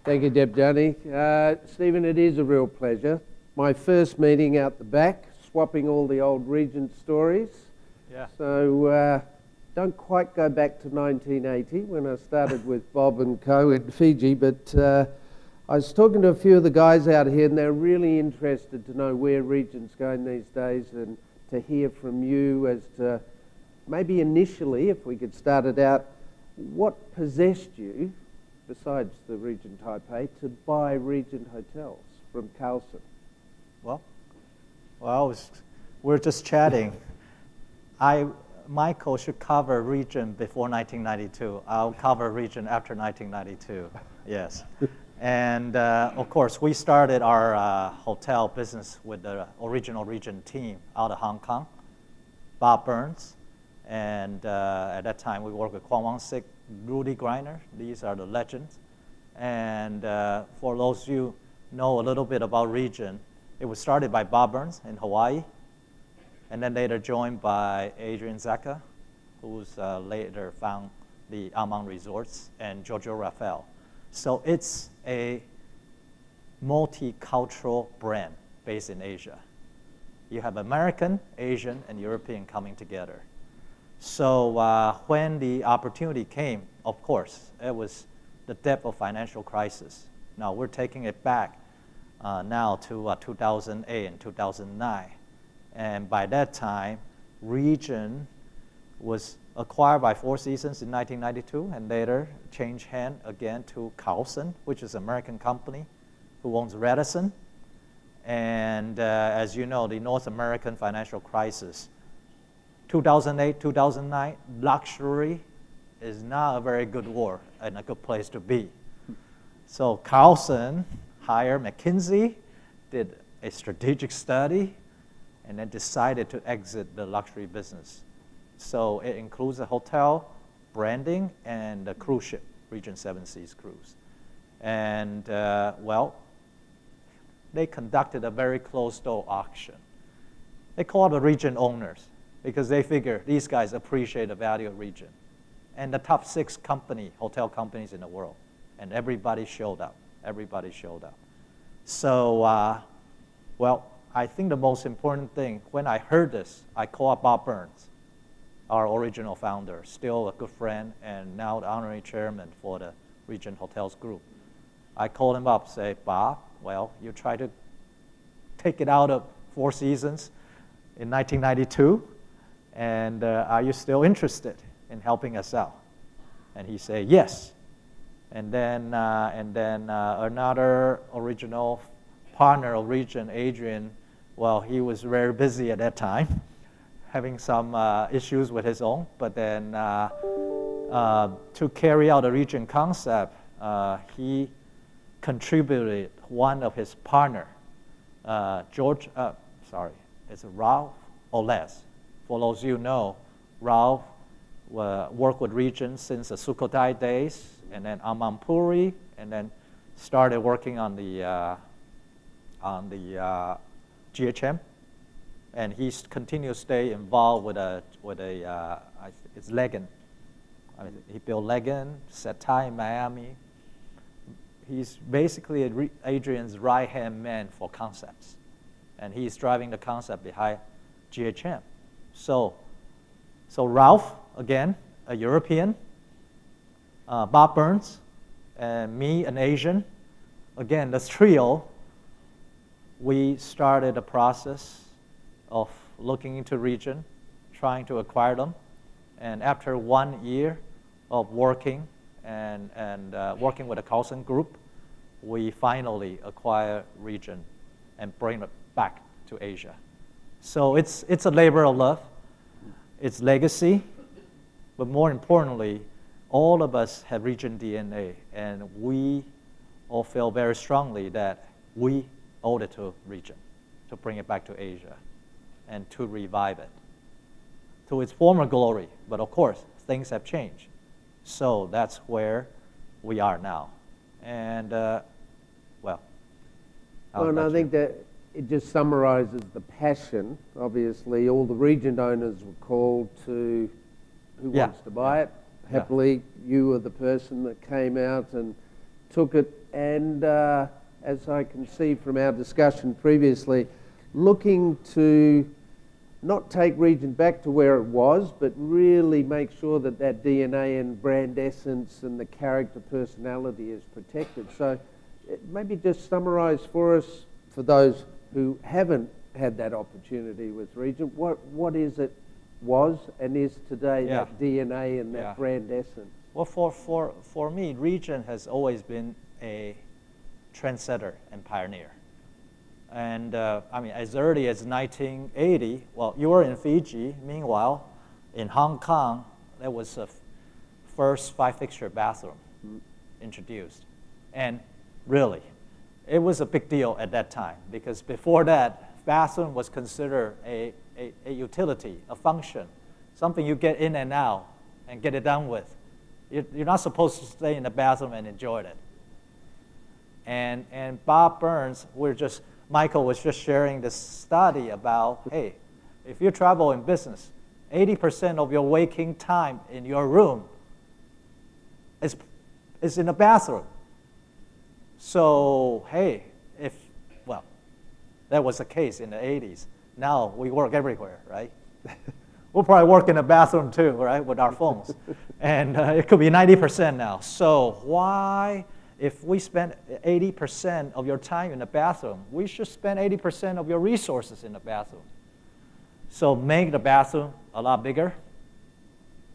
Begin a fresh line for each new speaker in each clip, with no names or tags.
Thank you, Deb Johnny. Stephen, it is a real pleasure. My first meeting out the back, swapping all the old Regent stories.
Yeah.
So don't quite go back to 1980 when I started with Bob and Co in Fiji, but I was talking to a few of the guys out here and they're really interested to know where Regent's going these days and to hear from you as to maybe initially, if we could start it out, what possessed you, besides the Regent Taipei, to buy Regent Hotels from Carlson?
Well, we're just chatting. Michael should cover Regent before 1992. I'll cover Regent after 1992. Yes. And of course, we started our hotel business with the original Regent team out of Hong Kong, Bob Burns. And at that time, we worked with Kwong Wang Sik, Rudy Greiner. These are the legends. And for those of you who know a little bit about Regent, it was started by Bob Burns in Hawaii, and then later joined by Adrian Zecca, who's later found the Amman Resorts, and Giorgio Raffaele. So it's a multicultural brand based in Asia. You have American, Asian, and European coming together. So when the opportunity came, of course, it was the depth of financial crisis. Now we're taking it back now to 2008 and 2009. And by that time, Regent was acquired by Four Seasons in 1992 and later changed hand again to Carlson, which is an American company who owns Radisson. And as you know, the North American financial crisis, 2008, 2009, luxury is not a very good word and a good place to be. So Carlson hired McKinsey, did a strategic study, and then decided to exit the luxury business. So it includes the hotel, branding, and the cruise ship, Regent Seven Seas Cruise. And well, they conducted a very closed-door auction. They called the Regent owners because they figure these guys appreciate the value of Regent. And the top 6 hotel companies in the world. And everybody showed up. Everybody showed up. So, well, I think the most important thing, when I heard this, I called Bob Burns, our original founder, still a good friend, and now the honorary chairman for the Regent Hotels Group. I called him up, say, Bob, well, you try to take it out of Four Seasons in 1992, and are you still interested in helping us out? And he said, yes. And then another original partner of Regent, Adrian, well, he was very busy at that time, having some issues with his own. But then to carry out the Regent concept, he contributed one of his partner, it's Ralph Oles. For those of you who know, Ralph worked with Regent since the Sukhothai days, and then Amman Puri, and then started working on the GHM, and he's continued to stay involved with it's Legend. I mean, he built Legend, Setai in Miami. He's basically Adrian's right-hand man for concepts, and he's driving the concept behind GHM. So Ralph, again, a European, Bob Burns, and me, an Asian. Again, the trio, we started a process of looking into Regent, trying to acquire them. And after 1 year of working and working with the Carlson Group, we finally acquired Regent and bring it back to Asia. So it's a labor of love. It's legacy. But more importantly, all of us have Regent DNA, and we all feel very strongly that we owe it to Regent to bring it back to Asia and to revive it to its former glory. But of course, things have changed. So that's where we are now. And, well,
and I think that it just summarizes the passion. Obviously, all the Regent owners were called to who wants to buy it. Happily, you were the person that came out and took it and as I can see from our discussion previously, looking to not take Regent back to where it was, but really make sure that that DNA and brand essence and the character personality is protected. So maybe just summarise for us, for those who haven't had that opportunity with Regent, what is it was and is today, that DNA and that brand essence?
Well, for me, Regent has always been a trendsetter and pioneer. And I mean, as early as 1980, well, you were in Fiji. Meanwhile, in Hong Kong, there was a first 5-fixture bathroom introduced. And really, it was a big deal at that time, because before that, bathroom was considered a utility, a function, something you get in and out and get it done with. You're not supposed to stay in the bathroom and enjoy it. And Bob Burns, Michael was just sharing this study about, hey, if you travel in business, 80% of your waking time in your room is in the bathroom. So, hey, that was the case in the 80s. Now we work everywhere, right? We'll probably work in the bathroom too, right, with our phones. And it could be 90% now. So why, if we spend 80% of your time in the bathroom, we should spend 80% of your resources in the bathroom. So make the bathroom a lot bigger,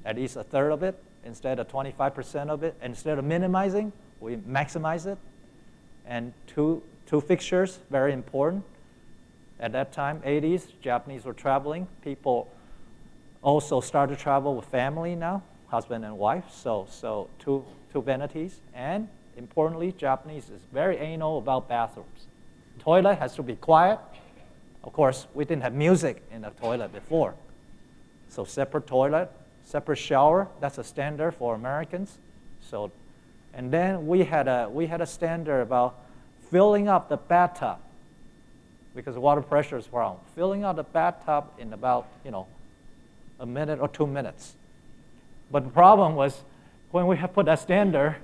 at least a third of it, instead of 25% of it. Instead of minimizing, we maximize it. And two fixtures, very important. At that time, 80s, Japanese were traveling. People also started to travel with family now, husband and wife. So two vanities. And importantly, Japanese is very anal about bathrooms. Toilet has to be quiet. Of course, we didn't have music in the toilet before. So separate toilet, separate shower. That's a standard for Americans. So, and then we had a standard about filling up the bathtub, because the water pressure is wrong. Filling out the bathtub in about, a minute or 2 minutes. But the problem was, when we put that standard,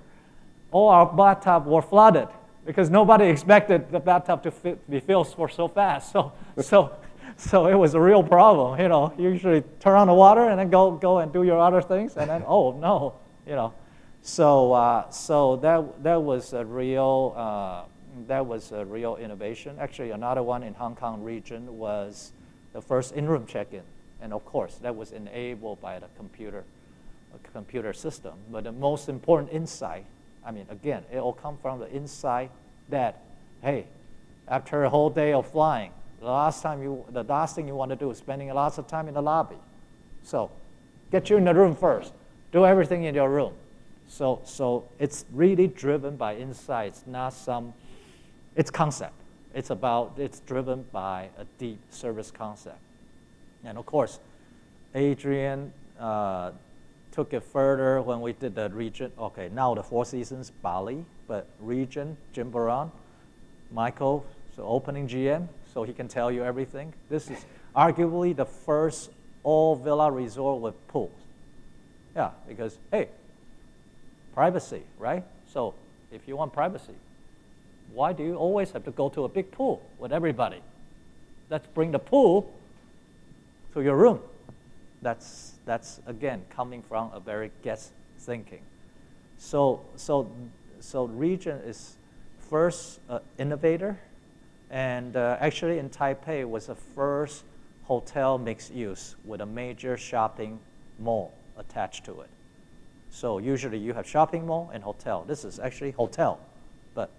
all our bathtubs were flooded, because nobody expected the bathtub to be filled for so fast. So it was a real problem. You usually turn on the water and then go and do your other things, and then So that was a real. That was a real innovation. Actually, another one in Hong Kong region was the first in-room check-in. And of course, that was enabled by the computer system. But the most important insight, I mean, again, it all comes from the insight that, hey, after a whole day of flying, the last thing you want to do is spending lots of time in the lobby. So get you in the room first. Do everything in your room. So it's really driven by insights, not it's concept. It's driven by a deep service concept. And of course, Adrian took it further when we did the Regent. Okay, now the Four Seasons, Bali, but Regent, Jim Baran, Michael, so opening GM, so he can tell you everything. This is arguably the first all-villa resort with pools. Yeah, because, hey, privacy, right? So if you want privacy, why do you always have to go to a big pool with everybody? Let's bring the pool to your room. That's again coming from a very guest thinking. So Regent is first innovator, and actually in Taipei was the first hotel mixed use with a major shopping mall attached to it. So usually you have shopping mall and hotel. This is actually hotel, but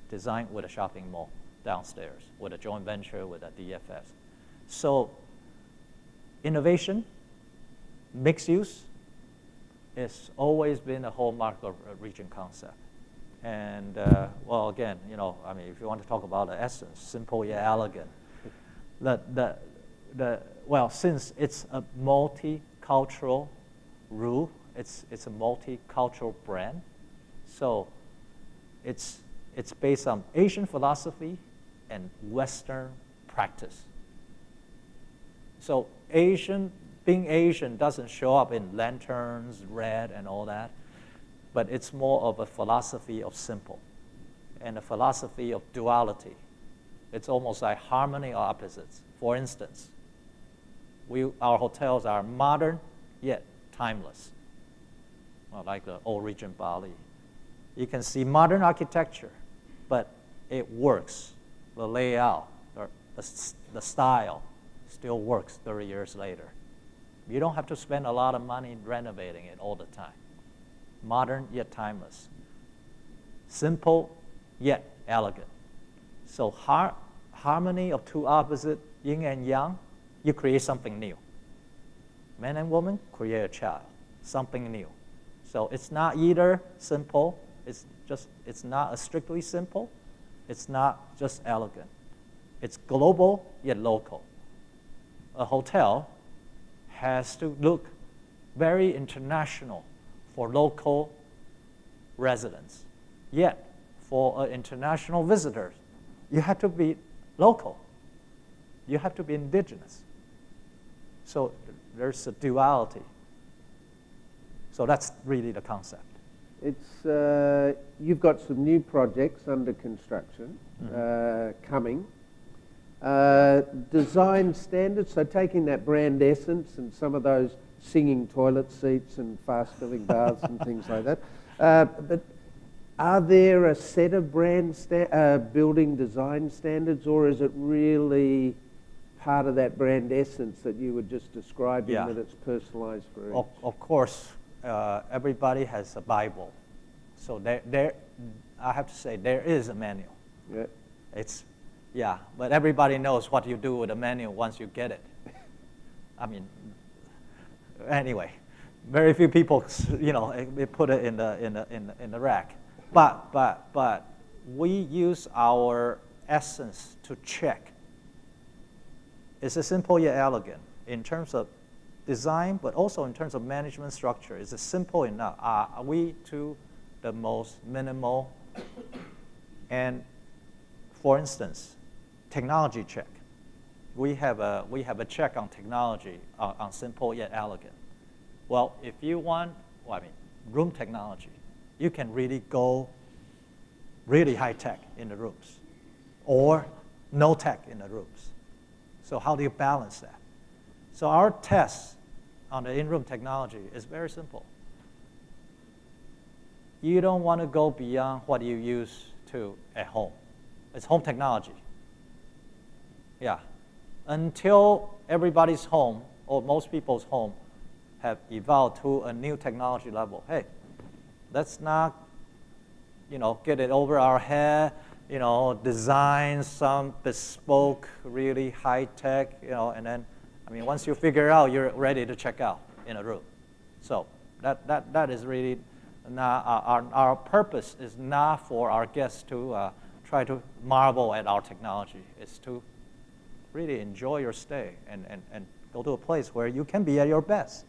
designed with a shopping mall downstairs with a joint venture with a DFS. So innovation, mixed use, has always been a hallmark of a Regent concept. And well, again, I mean, if you want to talk about the essence, simple yet elegant. Well, since it's a multicultural rule, it's a multicultural brand, so it's based on Asian philosophy and Western practice. So being Asian doesn't show up in lanterns, red, and all that, but it's more of a philosophy of simple. and the philosophy of duality. It's almost like harmony of opposites. For instance, our hotels are modern yet timeless, like the old Regent Bali. You can see modern architecture, but it works. The layout, or the style still works 30 years later. You don't have to spend a lot of money renovating it all the time. Modern yet timeless. Simple yet elegant. So harmony of two opposite, yin and yang, you create something new. Man and woman create a child, something new. So it's not either simple, it's not strictly simple, it's not just elegant. It's global yet local. A hotel has to look very international for local residents. Yet, for international visitors, you have to be local. You have to be indigenous. So there's a duality. So that's really the concept.
It's you've got some new projects under construction coming. Design standards, so taking that brand essence and some of those singing toilet seats and fast-filling baths and things like that. But are there a set of brand building design standards, or is it really part of that brand essence that you were just describing, that it's personalized for each?
Of course, everybody has a Bible. So there, I have to say, there is a manual. Yeah. But everybody knows what you do with a manual once you get it. I mean, anyway, very few people, they put it in the rack. But we use our essence to check. Is it simple yet elegant in terms of design, but also in terms of management structure? Is it simple enough? Are we to the most minimal? And for instance, technology check. We have a check on technology, on simple yet elegant. Well, if you want, room technology, you can really go really high tech in the rooms, or no tech in the rooms. So how do you balance that? So our test on the in-room technology is very simple. You don't want to go beyond what you use to at home. It's home technology. Yeah. Until everybody's home, or most people's home, have evolved to a new technology level. Hey, let's not, get it over our head, design some bespoke, really high-tech, and then, once you figure it out, you're ready to check out in a room. So that is really not, our purpose is not for our guests to try to marvel at our technology. It's to really enjoy your stay and go to a place where you can be at your best.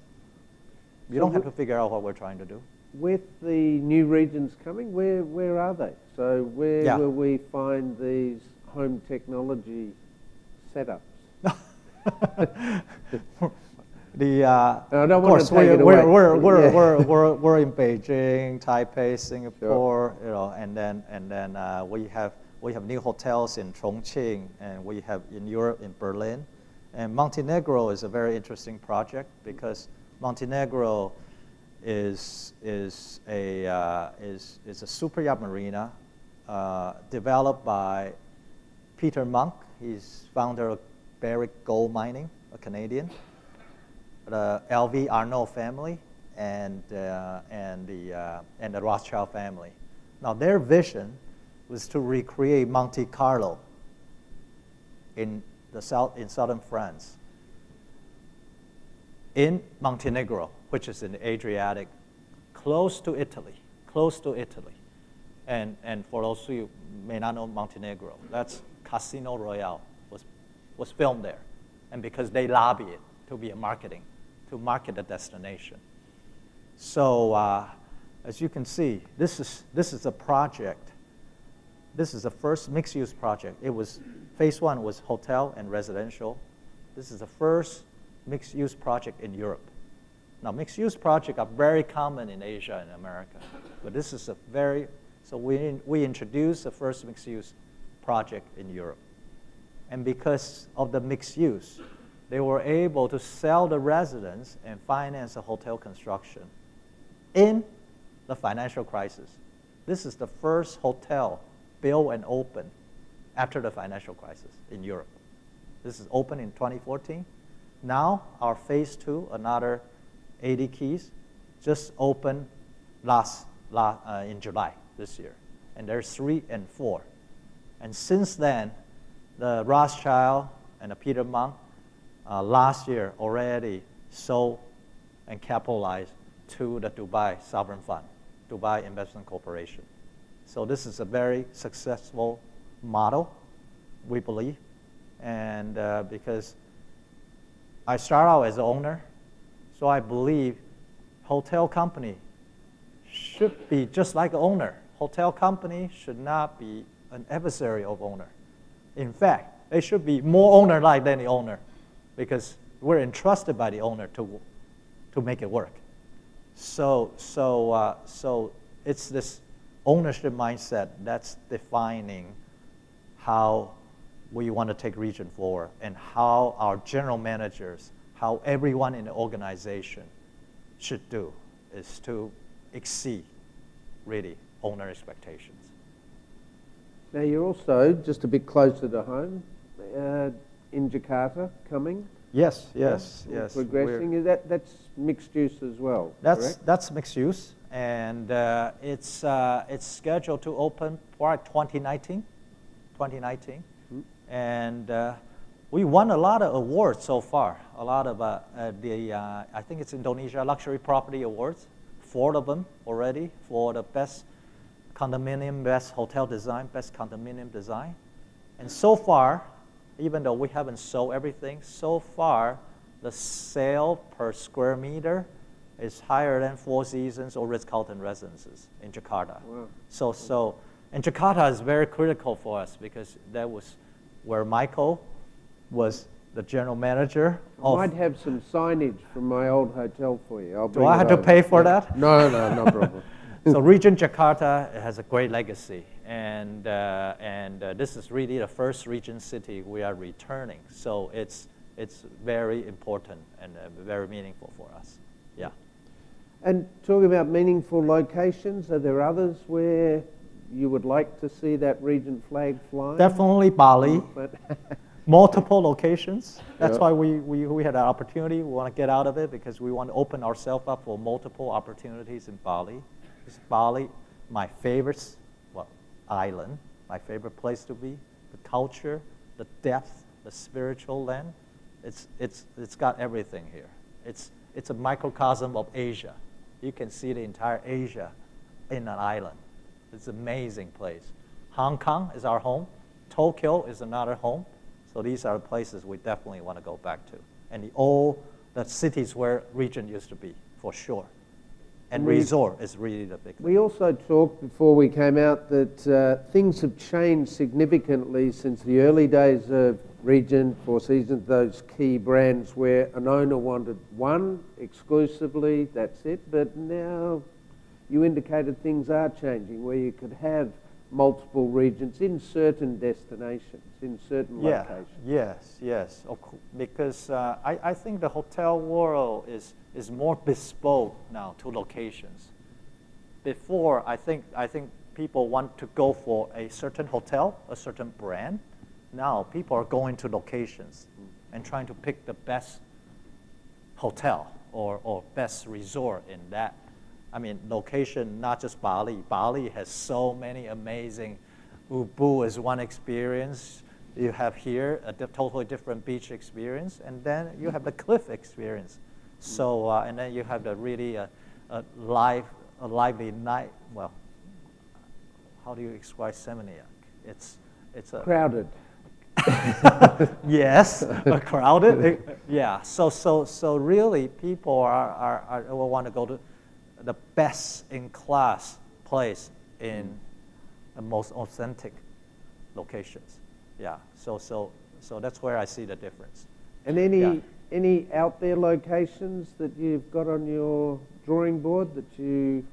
You don't have to figure out what we're trying to do.
With the new regions coming, where are they? So where will we find these home technology setups?
I
don't want to take it away.
We're in Beijing, Taipei, Singapore, and then we have new hotels in Chongqing, and we have in Europe in Berlin, and Montenegro is a very interesting project because Montenegro is a super yacht marina developed by Peter Monk. He's founder of Barrick Gold Mining, a Canadian. The LV Arnault family and the Rothschild family. Now their vision was to recreate Monte Carlo in southern France, in Montenegro, which is in the Adriatic, close to Italy. And for those of you who may not know Montenegro, that's Casino Royale was filmed there, and because they lobby it to be to market the destination. So as you can see, this is a project. This is the first mixed-use project. Phase 1 was hotel and residential. This is the first mixed-use project in Europe. Now, mixed-use projects are very common in Asia and America, but this is a very So we introduced the first mixed-use project in Europe. And because of the mixed use, they were able to sell the residence and finance the hotel construction in the financial crisis. This is the first hotel built and opened after the financial crisis in Europe. This is open in 2014. Now, our phase 2, another 80 keys, just opened in July this year. And there's 3 and 4. And since then, the Rothschild and the Peter Monk last year already sold and capitalized to the Dubai Sovereign Fund, Dubai Investment Corporation. So this is a very successful model, we believe. And because I start out as an owner, so I believe hotel company should be just like an owner. Hotel company should not be an adversary of owner. In fact, they should be more owner-like than the owner, because we're entrusted by the owner to make it work. So it's this ownership mindset that's defining how we want to take Regent forward, and how our general managers, how everyone in the organization should do, is to exceed, really, owner expectations.
Now you're also just a bit closer to home, in Jakarta coming.
Yes.
Progressing. That's mixed use as well.
That's mixed use, and it's scheduled to open for 2019. And we won a lot of awards so far. A lot of I think it's Indonesia Luxury Property Awards, 4 of them already for the best condominium, best hotel design, best condominium design. And so far, even though we haven't sold everything, so far the sale per square meter is higher than Four Seasons or Ritz-Carlton Residences in Jakarta. Wow. And Jakarta is very critical for us, because that was where Michael was the general manager.
I might have some signage from my old hotel for you.
Do I have to pay for that?
No problem.
So Regent Jakarta has a great legacy, and this is really the first Regent city we are returning. So it's very important and very meaningful for us. Yeah.
And talking about meaningful locations, are there others where you would like to see that Regent flag flying?
Definitely Bali. Multiple locations. That's why we had an opportunity. We want to get out of it, because we want to open ourselves up for multiple opportunities in Bali. Because Bali, my favorite island, my favorite place to be. The culture, the depth, the spiritual land. It's got everything here. It's a microcosm of Asia. You can see the entire Asia in an island. It's an amazing place. Hong Kong is our home. Tokyo is another home. So these are places we definitely want to go back to. And the cities where Regent used to be, for sure. And resort is really the big thing.
We also talked before we came out that things have changed significantly since the early days of Regent, Four Seasons, those key brands where an owner wanted one exclusively, that's it. But now you indicated things are changing, where you could have multiple Regents in certain destinations, in certain locations.
Yes. Because I think the hotel world is more bespoke now to locations. Before, I think people want to go for a certain hotel, a certain brand. Now people are going to locations and trying to pick the best hotel or best resort in that. I mean, location, not just Bali. Bali has so many amazing. Ubud is one experience. You have here a totally different beach experience, and then you have the cliff experience. So, and then you have the really a lively night. Well, how do you describe Seminyak? It's a
crowded.
Yes, crowded. Yeah. So really, people will want to go to the best in class place in the most authentic locations. Yeah. So that's where I see the difference.
And any out there locations that you've got on your drawing board that you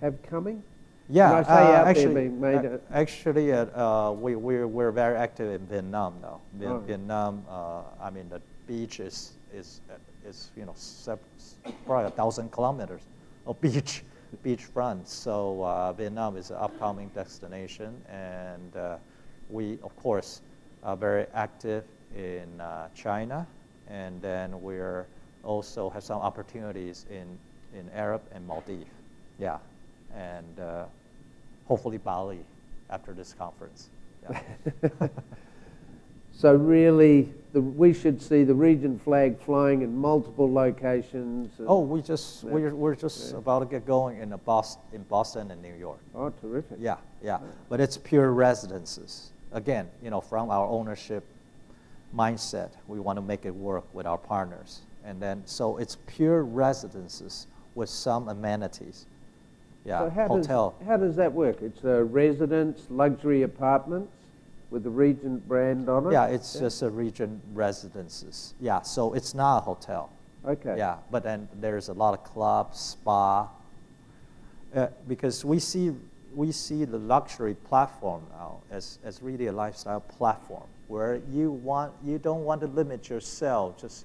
have coming?
Yeah,
When I say out
actually,
there being made,
actually, we're very active in Vietnam now.
Oh.
Vietnam, I mean, the beach is probably 1,000 kilometers of beachfront. So Vietnam is an upcoming destination, and we, of course, are very active in China, and then we're also have some opportunities in Arab and Maldives. Yeah, and hopefully Bali after this conference. Yeah.
so really, we should see the Regent flag flying in multiple locations.
Oh, we're just about to get going in Boston and New York.
Oh, terrific.
Yeah, yeah. But it's pure residences. Again, from our ownership mindset, we want to make it work with our partners. And then, so it's pure residences with some amenities. Yeah,
So
hotel.
How does that work? It's a residence, luxury apartments with the Regent brand on it?
Yeah, it's just a Regent residences. Yeah, so it's not a hotel.
Okay.
Yeah, but then there's a lot of clubs, spa, because we see the luxury platform now as really a lifestyle platform where you don't want to limit yourself, just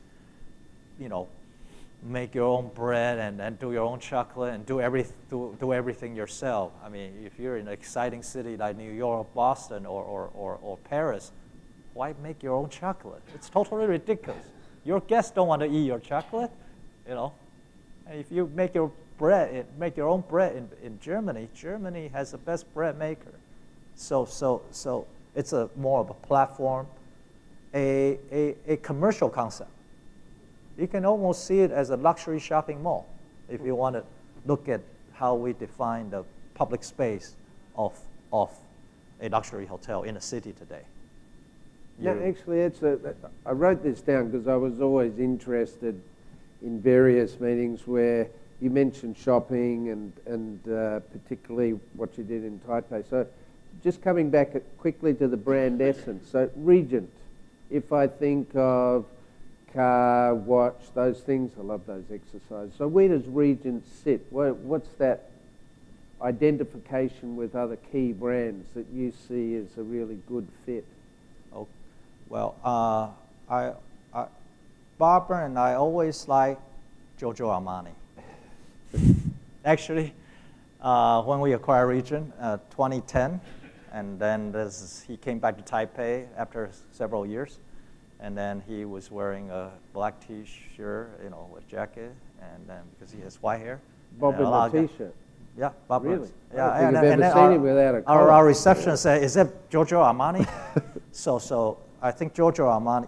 make your own bread and do your own chocolate and do everything yourself. I mean, if you're in an exciting city like New York, Boston, or Paris, why make your own chocolate? It's totally ridiculous. Your guests don't want to eat your chocolate, And if you make your own bread in Germany, Germany has the best bread maker. So it's more of a platform, a commercial concept. You can almost see it as a luxury shopping mall if you want to look at how we define the public space of a luxury hotel in a city today.
Yeah, actually, I wrote this down because I was always interested in various meetings where you mentioned shopping and particularly what you did in Taipei. So just coming back quickly to the brand essence. So Regent, if I think of car, watch, those things, I love those exercises. So where does Regent sit? What's that identification with other key brands that you see as a really good fit?
Oh, well, Barbara and I always like Giorgio Armani. Actually, when we acquired Regent, 2010, and then he came back to Taipei after several years. And then he was wearing a black T-shirt, with jacket, and then because he has white hair.
Bob in a T-shirt.
Yeah, Bob.
Really?
Yeah,
I don't think I've ever seen him without a collar.
Our receptionist said, "Is that Giorgio Armani?" so I think Giorgio Armani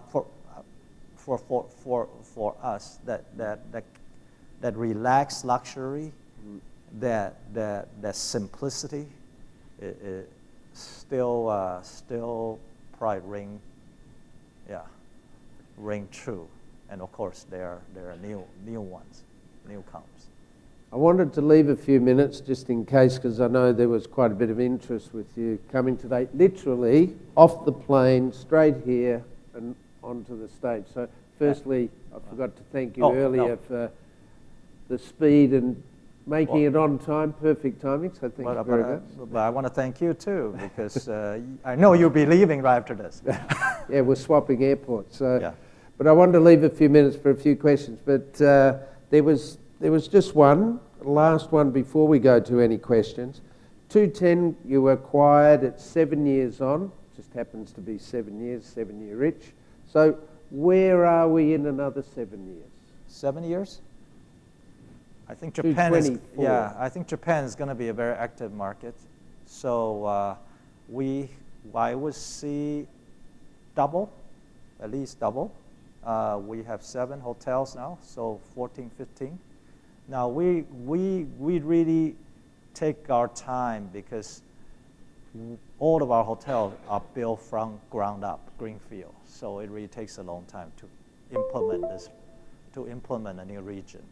for us that relaxed luxury, that simplicity, it still probably ring true, and of course there are new ones, newcomers.
I wanted to leave a few minutes just in case, because I know there was quite a bit of interest with you coming today, literally off the plane, straight here and onto the stage. So firstly, I forgot to thank you earlier for the speed and making it on time, perfect timing, so thank you very much.
But I want to thank you too, because I know you'll be leaving right after this.
Yeah, we're swapping airports. So,
yeah.
But I wanted to leave a few minutes for a few questions. But there was just one, last one before we go to any questions. 210, you were acquired at 7 years on, just happens to be 7 years, 7-year rich. So where are we in another 7 years?
7 years? I think Japan is, I think Japan is going to be a very active market. So I would see double, at least double. We have 7 hotels now, so 14, 15. Now we really take our time because all of our hotels are built from ground up, greenfield. So it really takes a long time to implement a new region.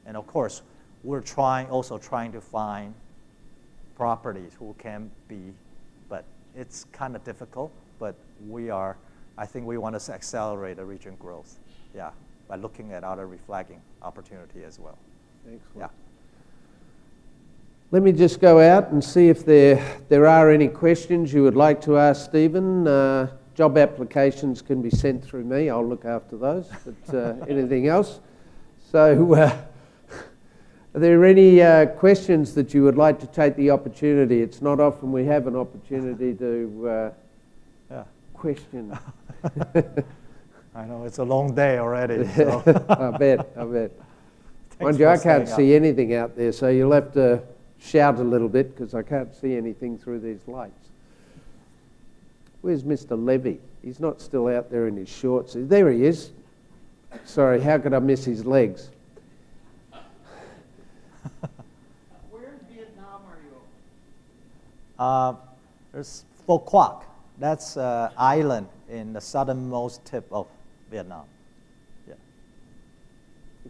And of course, we're also trying to find properties who can be, but it's kind of difficult. But I think we want to accelerate the region growth, by looking at other reflagging opportunity as well.
Excellent.
Yeah.
Let me just go out and see if there are any questions you would like to ask Stephen. Job applications can be sent through me. I'll look after those. But anything else? So, are there any questions that you would like to take the opportunity? It's not often we have an opportunity to question.
I know it's a long day already. So.
I bet. Mind you, I can't see anything out there, so you'll have to shout a little bit because I can't see anything through these lights. Where's Mr. Levy? He's not still out there in his shorts. There he is. Sorry, how could I miss his legs?
Where in Vietnam are you?
There's Pho Quoc. That's an island in the southernmost tip of Vietnam. Yeah.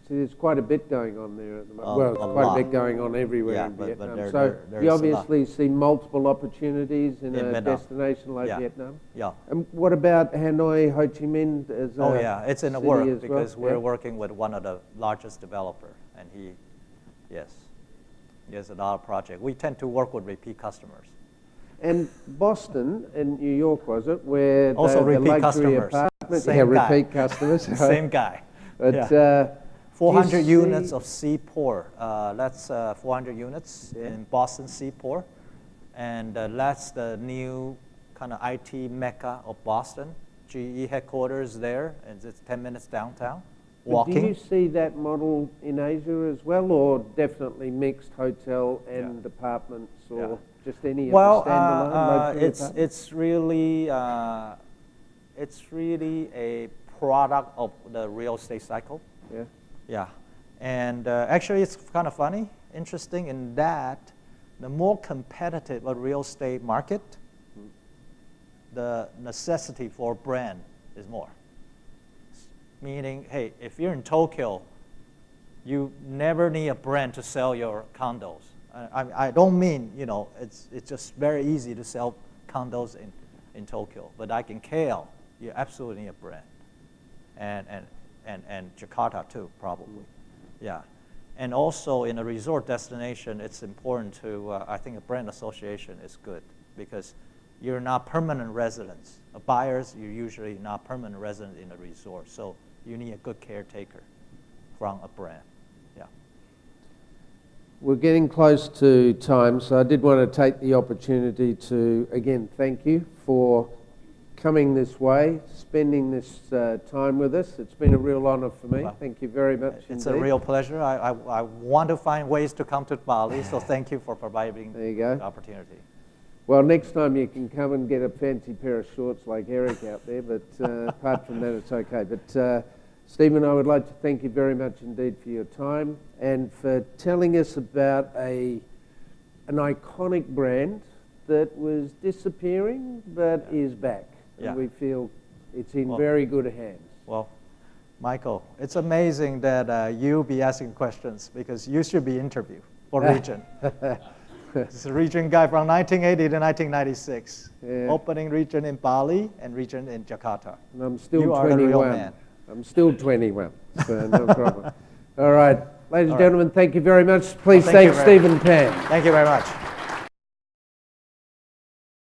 See, there's quite a bit going on there at the moment.
Well,
quite a bit going on everywhere in Vietnam. So you obviously see multiple opportunities in a
Vietnam.
destination like Vietnam.
Yeah.
And what about Hanoi, Ho Chi Minh as a
it's in the
city
work
as
because
well?
we're working with one of the largest developer, and he has a lot of project. We tend to work with repeat customers.
And Boston and New York, was it, where
Also
the
repeat
luxury
customers.
apartments?
Same guy.
Repeat customers.
Same guy.
But
400 units of Seaport. That's 400 units in Boston Seaport. And that's the new kind of IT mecca of Boston. GE headquarters there, and it's 10 minutes downtown. Walking.
Do you see that model in Asia as well, or definitely mixed hotel and apartments, or just any
well,
standalone luxury
it's really a product of the real estate cycle. Yeah, and actually it's kind of funny, interesting in that the more competitive a real estate market, the necessity for a brand is more. Meaning, hey, if you're in Tokyo, you never need a brand to sell your condos. I don't mean, it's just very easy to sell condos in Tokyo, but like in KL, you absolutely need a brand. And Jakarta too, probably. Yeah. And also in a resort destination, it's important to, I think a brand association is good because you're not permanent residents. Buyers, you're usually not permanent residents in a resort. So you need a good caretaker from a brand. Yeah.
We're getting close to time, so I did want to take the opportunity to, again, thank you for coming this way, spending this time with us. It's been a real honour for me. Well, thank you very much
It's
indeed.
a real pleasure. I want to find ways to come to Bali, so thank you for providing the opportunity.
Well, next time you can come and get a fancy pair of shorts like Eric out there, but apart from that, it's okay. But Stephen, I would like to thank you very much indeed for your time and for telling us about an iconic brand that was disappearing but is back. And we feel it's in very good hands.
Well, Michael, it's amazing that you be asking questions because you should be interviewed for Regent. This is a Regent guy from 1980 to 1996. Opening Regent in Bali and Regent in Jakarta.
And I'm still
you
21.
Are the real man.
I'm still 21, so no problem. All right, ladies and gentlemen, thank you very much. Please thank Stephen Pan.
Thank you very much.